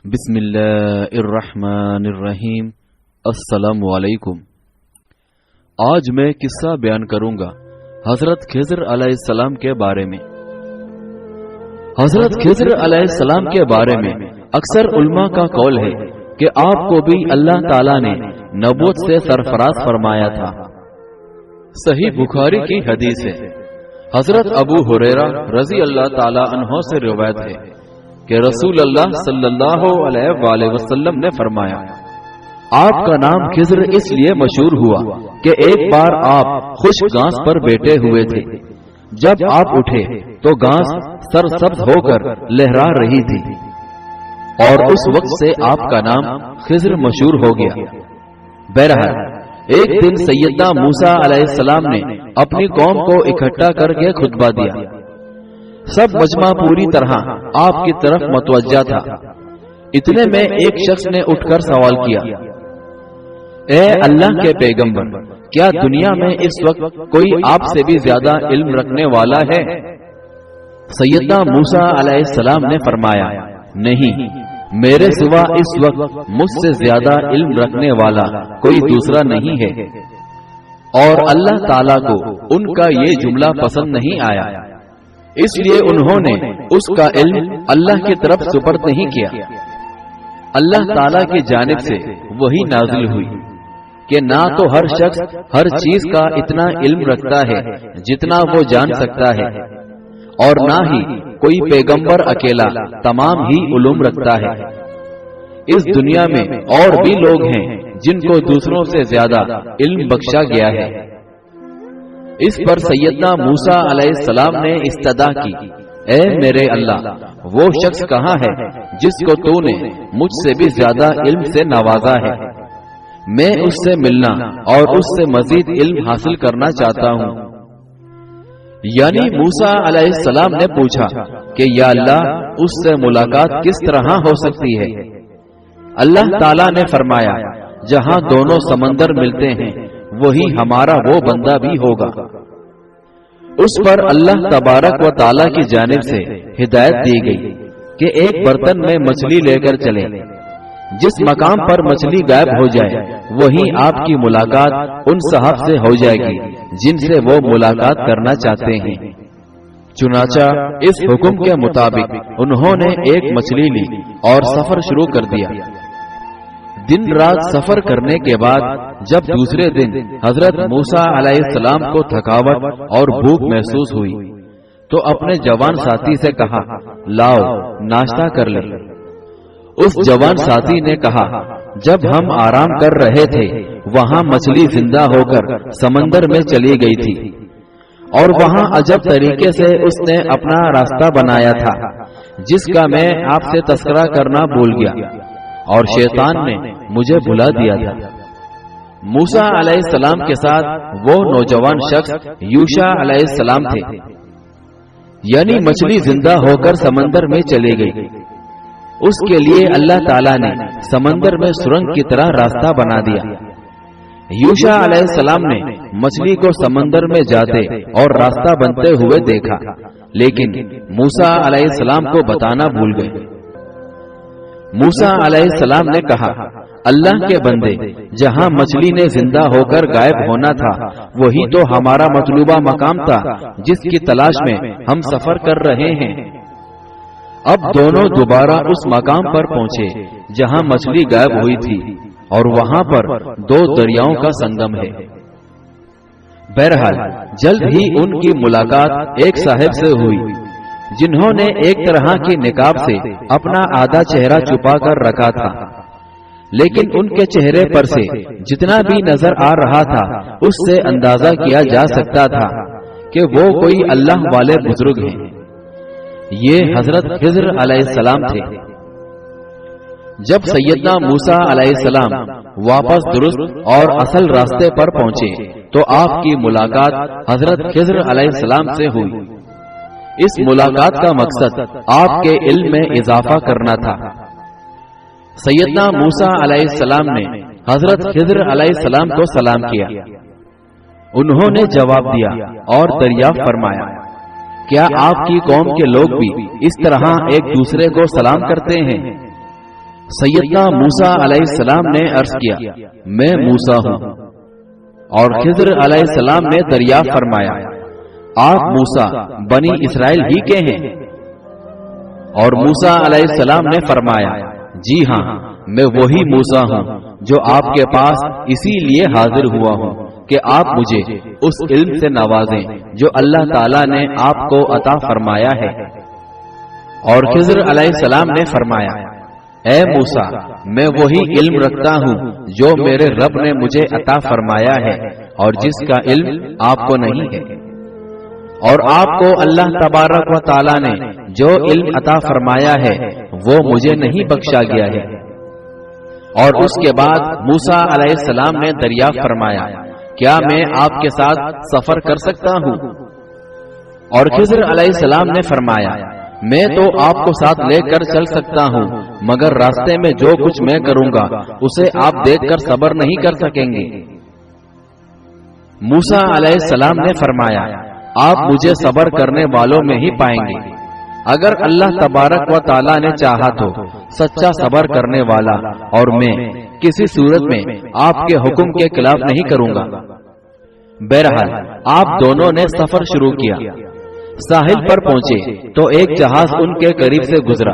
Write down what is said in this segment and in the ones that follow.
بسم اللہ الرحمن الرحیم۔ السلام علیکم۔ آج میں قصہ بیان کروں گا حضرت خضر علیہ السلام کے بارے میں۔ حضرت خضر علیہ السلام کے بارے میں اکثر علماء کا قول ہے کہ آپ کو بھی اللہ تعالیٰ نے نبوت سے سرفراز فرمایا تھا۔ صحیح بخاری کی حدیث ہے، حضرت ابو ہریرہ رضی اللہ تعالی عنہ سے روایت ہے کہ رسول اللہ صلی اللہ علیہ وآلہ وسلم نے فرمایا، آپ کا نام خضر اس لیے مشہور ہوا کہ ایک بار آپ خشک گھاس پر بیٹھے ہوئے تھے۔ جب آپ اٹھے تو گھاس سرسبز ہو کر لہرا رہی تھی اور اس وقت سے آپ کا نام خضر مشہور ہو گیا۔ بہرحال ایک دن سیدنا موسیٰ علیہ السلام نے اپنی قوم کو اکٹھا کر کے خطبہ دیا۔ سب مجمع پوری طرح آپ کی طرف متوجہ تھا۔ اتنے میں ایک شخص نے اٹھ کر سوال کیا، اے اللہ کے پیغمبر، کیا دنیا میں اس وقت کوئی آپ سے بھی زیادہ علم رکھنے والا ہے؟ سیدنا موسیٰ علیہ السلام نے فرمایا، نہیں، میرے سوا اس وقت مجھ سے زیادہ علم رکھنے والا کوئی دوسرا نہیں ہے۔ اور اللہ تعالیٰ کو ان کا یہ جملہ پسند نہیں آیا، اس لیے انہوں نے اس کا علم اللہ کی طرف سپرد نہیں کیا۔ اللہ تعالیٰ کی جانب سے وہی نازل ہوئی کہ نہ تو ہر شخص ہر چیز کا اتنا علم رکھتا ہے جتنا وہ جان سکتا ہے، اور نہ ہی کوئی پیغمبر اکیلا تمام ہی علوم رکھتا ہے۔ اس دنیا میں اور بھی لوگ ہیں جن کو دوسروں سے زیادہ علم بخشا گیا ہے۔ اس پر سیدنا موسیٰ علیہ السلام نے استدعا کی، اے میرے اللہ، وہ شخص کہاں ہے جس کو تو نے مجھ سے بھی زیادہ علم سے نوازا ہے؟ میں اس سے ملنا اور اس سے مزید علم حاصل کرنا چاہتا ہوں۔ یعنی موسیٰ علیہ السلام نے پوچھا کہ یا اللہ، اس سے ملاقات کس طرح ہو سکتی ہے؟ اللہ تعالیٰ نے فرمایا، جہاں دونوں سمندر ملتے ہیں وہی ہمارا وہ بندہ بھی ہوگا۔ اس پر اللہ تبارک و تعالیٰ کی جانب سے ہدایت دی گئی کہ ایک برتن میں مچھلی لے کر چلے، جس مقام پر مچھلی غائب ہو جائے وہیں آپ کی ملاقات ان صاحب سے ہو جائے گی جن سے وہ ملاقات کرنا چاہتے ہیں۔ چنانچہ اس حکم کے مطابق انہوں نے ایک مچھلی لی اور سفر شروع کر دیا۔ دن رات سفر کرنے کے بعد جب دوسرے دن حضرت موسیٰ علیہ السلام کو تھکاوٹ اور بھوک محسوس ہوئی تو اپنے جوان ساتھی سے کہا، لاؤ ناشتہ کر لیں۔ اس جوان ساتھی نے کہا، جب ہم آرام کر رہے تھے وہاں مچھلی زندہ ہو کر سمندر میں چلی گئی تھی، اور وہاں عجب طریقے سے اس نے اپنا راستہ بنایا تھا جس کا میں آپ سے تذکرہ کرنا بھول گیا، اور شیطان نے مجھے بھلا دیا تھا۔ موسیٰ علیہ السلام کے ساتھ وہ نوجوان شخص یوشع علیہ السلام تھے۔ یعنی مچھلی زندہ ہو کر سمندر میں چلی گئی، اس کے لیے اللہ تعالیٰ نے سمندر میں سرنگ کی طرح راستہ بنا دیا۔ یوشع علیہ السلام نے مچھلی کو سمندر میں جاتے اور راستہ بنتے ہوئے دیکھا، لیکن موسیٰ علیہ السلام کو بتانا بھول گئے۔ موسیٰ علیہ السلام نے کہا، اللہ کے بندے، جہاں مچھلی نے زندہ ہو کر غائب ہونا تھا وہی تو ہمارا مطلوبہ مقام تھا جس کی تلاش میں ہم سفر کر رہے ہیں۔ اب دونوں دوبارہ اس مقام پر پہنچے جہاں مچھلی غائب ہوئی تھی، اور وہاں پر دو دریاؤں کا سنگم ہے۔ بہرحال جلد ہی ان کی ملاقات ایک صاحب سے ہوئی جنہوں نے ایک طرح کی نقاب سے اپنا آدھا چہرہ چھپا کر رکھا تھا، لیکن ان کے چہرے پر سے جتنا بھی نظر آ رہا تھا اس سے اندازہ کیا جا سکتا تھا کہ وہ کوئی اللہ والے بزرگ ہیں۔ یہ حضرت خضر علیہ السلام تھے۔ جب سیدنا موسیٰ علیہ السلام واپس درست اور اصل راستے پر پہنچے تو آپ کی ملاقات حضرت خضر علیہ السلام سے ہوئی۔ اس ملاقات کا مقصد آپ کے علم میں اضافہ کرنا تھا۔ سیدنا موسیٰ علیہ السلام نے حضرت خضر علیہ السلام کو سلام کیا۔ انہوں نے جواب دیا اور دریافت فرمایا، کیا آپ کی قوم کے لوگ بھی اس طرح ایک دوسرے کو سلام کرتے ہیں؟ سیدنا موسیٰ علیہ السلام نے عرض کیا میں موسیٰ ہوں، اور خضر علیہ السلام نے دریافت فرمایا آپ موسیٰ بنی اسرائیل ہی کے ہیں؟ اور موسیٰ علیہ السلام نے فرمایا جی ہاں، میں وہی موسیٰ ہوں جو آپ کے پاس اسی لیے حاضر ہوا ہوں کہ آپ مجھے اس علم سے نوازیں جو اللہ تعالیٰ نے آپ کو عطا فرمایا ہے۔ اور خضر علیہ السلام نے فرمایا اے موسیٰ، میں وہی علم رکھتا ہوں جو میرے رب نے مجھے عطا فرمایا ہے اور جس کا علم آپ کو نہیں ہے، اور آپ کو اللہ تبارک و تعالیٰ نے جو علم عطا فرمایا ہے وہ مجھے نہیں بخشا گیا ہے۔ اور اس کے بعد موسیٰ علیہ السلام نے دریافت فرمایا کیا میں آپ کے ساتھ سفر کر سکتا ہوں؟ اور خضر علیہ السلام نے فرمایا میں تو آپ کو ساتھ لے کر چل سکتا ہوں، مگر راستے میں جو کچھ میں کروں گا اسے آپ دیکھ کر صبر نہیں کر سکیں گے۔ موسیٰ علیہ السلام نے فرمایا آپ مجھے صبر کرنے والوں میں ہی پائیں گے۔ اگر اللہ تبارک و تعالیٰ نے چاہا تو سچا صبر کرنے والا اور میں کسی صورت میں آپ کے حکم کے خلاف نہیں کروں گا۔ بہرحال آپ دونوں نے سفر شروع کیا۔ ساحل پر پہنچے تو ایک جہاز ان کے قریب سے گزرا۔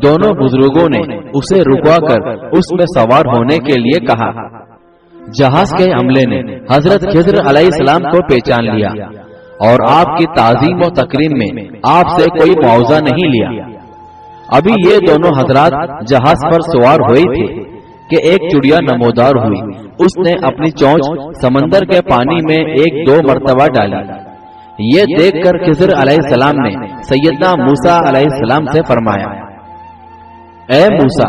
دونوں بزرگوں نے اسے رکوا کر اس میں سوار ہونے کے لیے کہا۔ جہاز کے عملے نے حضرت خضر علیہ السلام کو پہچان لیا اور آپ کی تعظیم و تکریم میں آپ سے کوئی معاوضہ نہیں لیا۔ ابھی یہ دونوں حضرات جہاز پر سوار ہوئے تھے کہ ایک چڑیا نمودار ہوئی۔ اس نے اپنی چونچ سمندر کے پانی میں 1-2 مرتبہ ڈالی۔ یہ دیکھ کر خضر علیہ السلام نے سیدنا موسیٰ علیہ السلام سے فرمایا اے موسیٰ،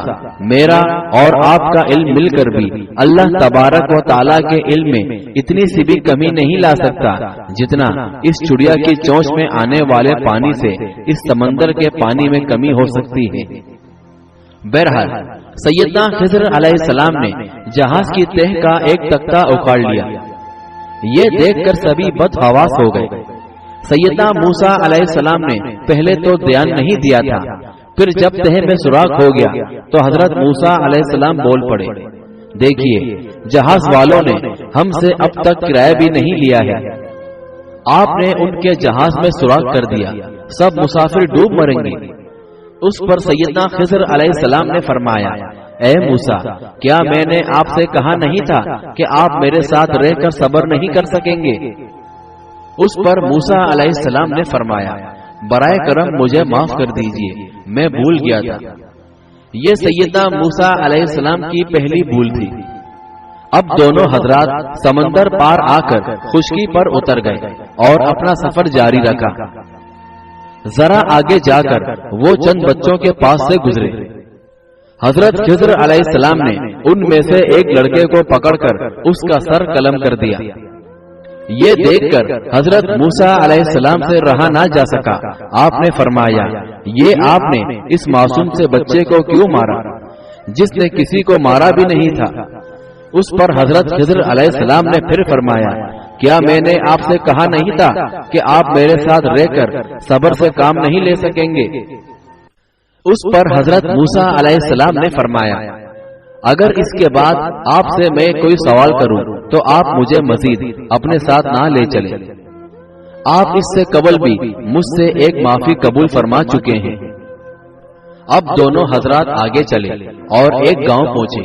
میرا اور آپ کا علم مل کر بھی اللہ تبارک و تعالیٰ کے علم میں اتنی سی بھی کمی نہیں لا سکتا جتنا اس چڑیا کی چونچ میں آنے والے پانی سے اس سمندر کے پانی میں کمی ہو سکتی ہے۔ بہرحال سیدنا خضر علیہ السلام نے جہاز کی تہ کا ایک تختہ اکھاڑ لیا۔ یہ دیکھ کر سبھی بد حواس ہو گئے۔ سیدنا موسیٰ علیہ السلام نے پہلے تو دھیان نہیں دیا تھا، پھر جب تہ میں سوراخ ہو گیا تو حضرت موسیٰ علیہ السلام بول پڑے دیکھیے جہاز والوں نے ہم سے اب تک کرایہ بھی نہیں لیا ہے، آپ نے ان کے جہاز میں سوراخ کر دیا، سب مسافر ڈوب مریں گے۔ اس پر سیدنا خضر علیہ السلام نے فرمایا اے موسیٰ، کیا میں نے آپ سے کہا نہیں تھا کہ آپ میرے ساتھ رہ کر صبر نہیں کر سکیں گے؟ اس پر موسیٰ علیہ السلام نے فرمایا برائے کرم مجھے معاف کر دیجئے، میں بھول گیا تھا۔ یہ سیدنا موسیٰ علیہ السلام کی پہلی بھول تھی۔ اب دونوں حضرات سمندر پار آ کر خشکی پر اتر گئے اور اپنا سفر جاری رکھا۔ ذرا آگے جا کر وہ چند بچوں کے پاس سے گزرے۔ حضرت خضر علیہ السلام نے ان میں سے ایک لڑکے کو پکڑ کر اس کا سر قلم کر دیا۔ یہ دیکھ کر حضرت موسیٰ علیہ السلام سے رہا نہ جا سکا۔ آپ نے فرمایا یہ آپ نے اس معصوم سے بچے کو کیوں مارا جس نے کسی کو مارا بھی نہیں تھا؟ اس پر حضرت خضر علیہ السلام نے پھر فرمایا کیا میں نے آپ سے کہا نہیں تھا کہ آپ میرے ساتھ رہ کر صبر سے کام نہیں لے سکیں گے؟ اس پر حضرت موسیٰ علیہ السلام نے فرمایا اگر اس کے بعد آپ سے میں کوئی سوال کروں تو آپ مجھے مزید اپنے ساتھ نہ لے چلیں۔ آپ اس سے قبل بھی مجھ سے ایک معافی قبول فرما چکے ہیں۔ اب دونوں حضرات آگے چلے اور ایک گاؤں پہنچے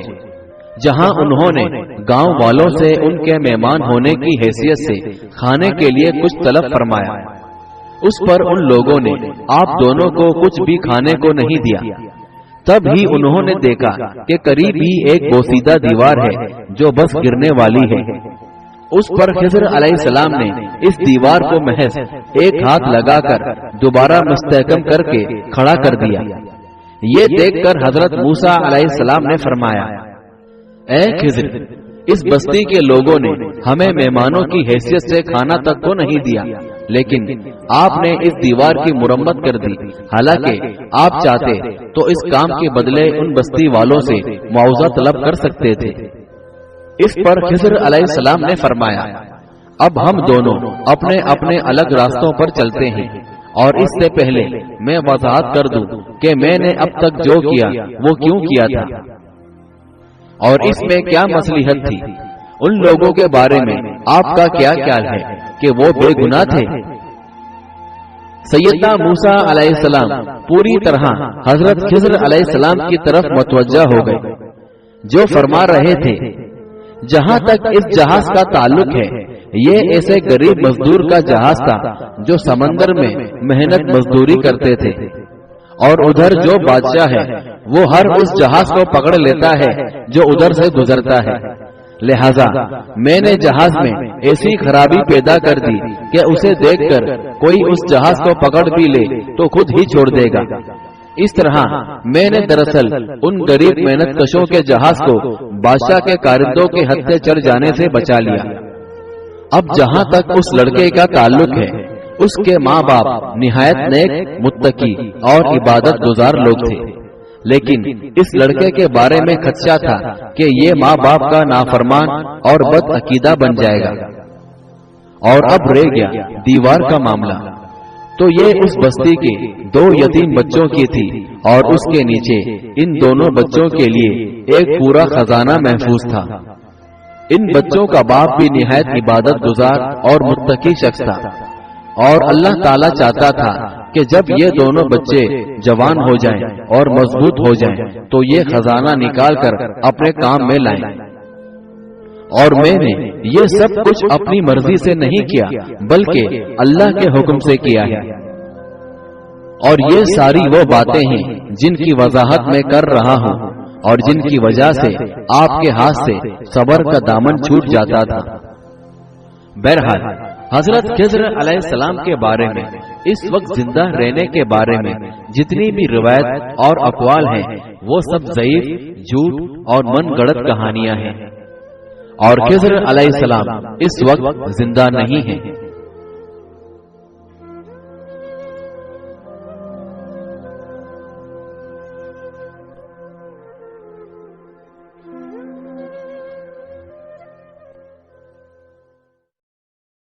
جہاں انہوں نے گاؤں والوں سے ان کے مہمان ہونے کی حیثیت سے کھانے کے لیے کچھ طلب فرمایا۔ اس پر ان لوگوں نے آپ دونوں کو کچھ بھی کھانے کو نہیں دیا۔ تب ہی انہوں نے دیکھا کہ قریب ہی ایک بوسیدہ دیوار ہے جو بس گرنے والی ہے۔ اس پر خضر علیہ السلام نے اس دیوار کو محض ایک ہاتھ لگا کر دوبارہ مستحکم کر کے کھڑا کر دیا۔ یہ دیکھ کر حضرت موسیٰ علیہ السلام نے فرمایا اے خضر، اس بستی کے لوگوں نے ہمیں مہمانوں کی حیثیت سے کھانا تک کو نہیں دیا، لیکن آپ نے اس دیوار کی مرمت کر دی۔ حالانکہ آپ چاہتے تو اس کام کے بدلے ان بستی والوں سے معاوضہ طلب کر سکتے تھے۔ اس پر خضر علیہ السلام نے فرمایا اب ہم دونوں اپنے اپنے الگ راستوں پر چلتے ہیں اور اس سے پہلے میں وضاحت کر دوں کہ میں نے اب تک جو کیا وہ کیوں کیا تھا اور اس میں کیا مصلحت تھی۔ ان لوگوں کے بارے میں آپ کا کیا خیال ہے کہ وہ بے گناہ تھے؟ سیدنا موسیٰ علیہ السلام پوری طرح حضرت خضر علیہ السلام کی طرف متوجہ ہو گئے، جو فرما رہے تھے جہاں تک اس جہاز کا تعلق ہے یہ ایسے غریب مزدور کا جہاز تھا جو سمندر میں محنت مزدوری کرتے تھے، اور ادھر جو بادشاہ ہے وہ ہر اس جہاز کو پکڑ لیتا ہے جو ادھر سے گزرتا ہے، لہذا میں نے جہاز میں ایسی خرابی پیدا کر دی کہ اسے دیکھ کر کوئی اس جہاز کو پکڑ بھی لے تو خود ہی چھوڑ دے گا۔ اس طرح میں نے دراصل ان غریب محنت کشوں کے جہاز کو بادشاہ کے کارندوں کے ہتھے چڑھ جانے سے بچا لیا۔ اب جہاں تک اس لڑکے کا تعلق ہے، اس کے ماں باپ نہایت نیک، متقی اور عبادت گزار لوگ تھے، لیکن اس لڑکے کے بارے میں خدشہ تھا کہ یہ ماں باپ کا نافرمان اور بد عقیدہ بن جائے گا۔ اور اب رہ گیا دیوار کا معاملہ، تو یہ اس بستی کے 2 یتیم بچوں کی تھی اور اس کے نیچے ان دونوں بچوں کے لیے ایک پورا خزانہ محفوظ تھا۔ ان بچوں کا باپ بھی نہایت عبادت گزار اور متقی شخص تھا، اور اللہ تعالیٰ چاہتا تھا کہ جب یہ دونوں بچے جوان ہو جائیں اور مضبوط ہو جائیں تو یہ خزانہ نکال کر اپنے کام میں لائیں۔ اور میں نے یہ سب کچھ اپنی مرضی سے نہیں کیا بلکہ اللہ کے حکم سے کیا ہے، اور یہ ساری وہ باتیں ہیں جن کی وضاحت میں کر رہا ہوں اور جن کی وجہ سے آپ کے ہاتھ سے صبر کا دامن چھوٹ جاتا تھا۔ بہرحال حضرت خضر علیہ السلام کے بارے میں اس وقت زندہ رہنے کے بارے میں جتنی بھی روایت اور اقوال ہیں وہ سب ضعیف، جھوٹ اور من گڑت کہانیاں ہیں، اور خضر علیہ السلام اس وقت زندہ نہیں ہیں۔